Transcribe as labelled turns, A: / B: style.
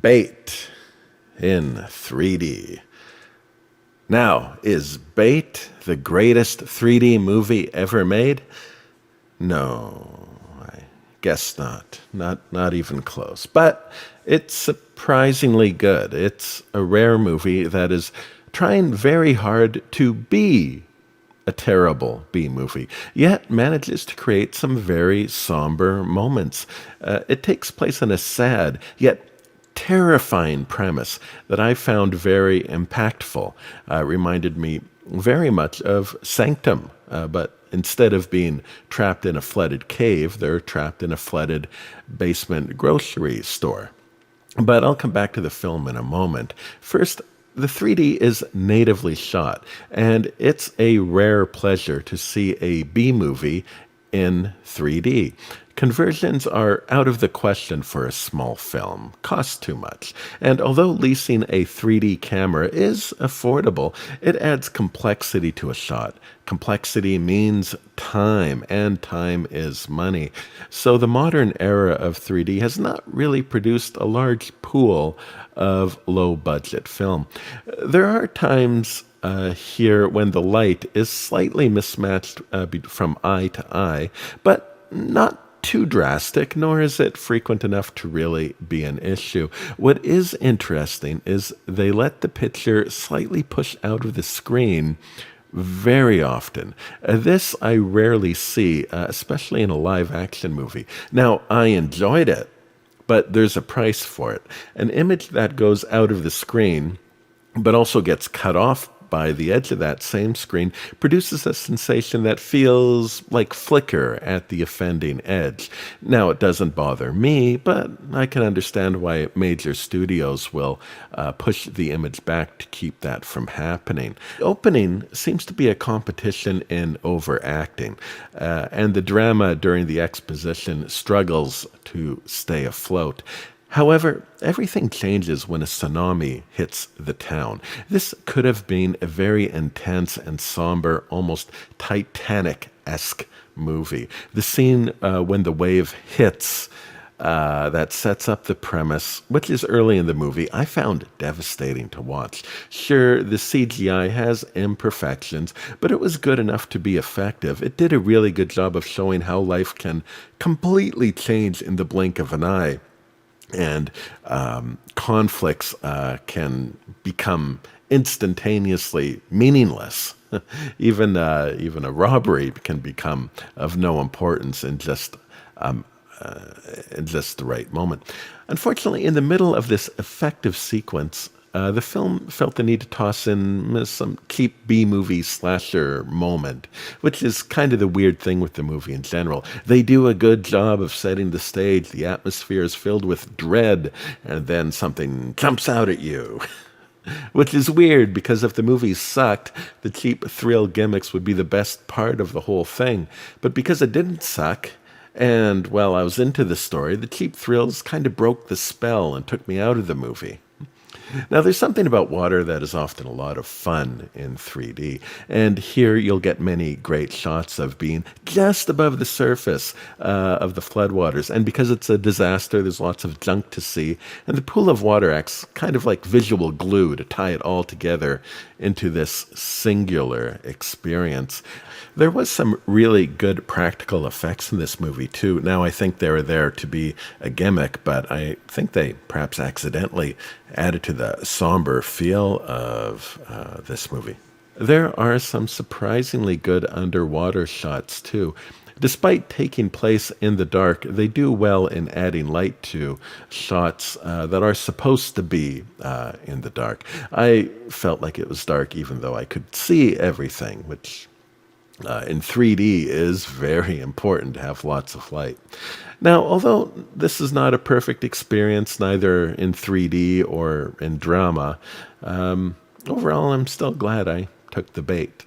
A: Bait in 3D. Now, is Bait the greatest 3D movie ever made? No, I guess not. Not even close. But it's surprisingly good. It's a rare movie that is trying very hard to be a terrible B movie, yet manages to create some very somber moments. It takes place in a sad, yet terrifying premise that I found very impactful. Reminded me very much of Sanctum, but instead of being trapped in a flooded cave, they're trapped in a flooded basement grocery store. But I'll come back to the film in a moment. First, the 3D is natively shot, and it's a rare pleasure to see a B movie in 3D. Conversions are out of the question for a small film, cost too much, and although leasing a 3D camera is affordable, it adds complexity to a shot. Complexity means time, and time is money. So the modern era of 3D has not really produced a large pool of low-budget film. There are times here when the light is slightly mismatched from eye to eye, but not too drastic, nor is it frequent enough to really be an issue. What is interesting is they let the picture slightly push out of the screen very often. This I rarely see, especially in a live-action movie. Now, I enjoyed it, but there's a price for it. An image that goes out of the screen, but also gets cut off by the edge of that same screen, produces a sensation that feels like flicker at the offending edge. Now, it doesn't bother me, but I can understand why major studios will push the image back to keep that from happening. The opening seems to be a competition in overacting, and the drama during the exposition struggles to stay afloat. However, everything changes when a tsunami hits the town. This could have been a very intense and somber, almost Titanic-esque movie. The scene when the wave hits that sets up the premise, which is early in the movie, I found devastating to watch. Sure, the CGI has imperfections, but it was good enough to be effective. It did a really good job of showing how life can completely change in the blink of an eye. And conflicts can become instantaneously meaningless. Even a robbery can become of no importance in just the right moment. Unfortunately, in the middle of this effective sequence, the film felt the need to toss in some cheap B-movie slasher moment, which is kind of the weird thing with the movie in general. They do a good job of setting the stage. The atmosphere is filled with dread, and then something jumps out at you. Which is weird, because if the movie sucked, the cheap thrill gimmicks would be the best part of the whole thing. But because it didn't suck, and, well, I was into the story, the cheap thrills kind of broke the spell and took me out of the movie. Now, there's something about water that is often a lot of fun in 3D, and here you'll get many great shots of being just above the surface of the floodwaters, and because it's a disaster, there's lots of junk to see, and the pool of water acts kind of like visual glue to tie it all together into this singular experience. There was some really good practical effects in this movie, too. Now, I think they were there to be a gimmick, but I think they perhaps accidentally added to the somber feel of this movie. There are some surprisingly good underwater shots, too. Despite taking place in the dark, they do well in adding light to shots that are supposed to be in the dark. I felt like it was dark even though I could see everything, which in 3D is very important to have lots of light. Now, although this is not a perfect experience, neither in 3D or in drama, overall I'm still glad I took the bait.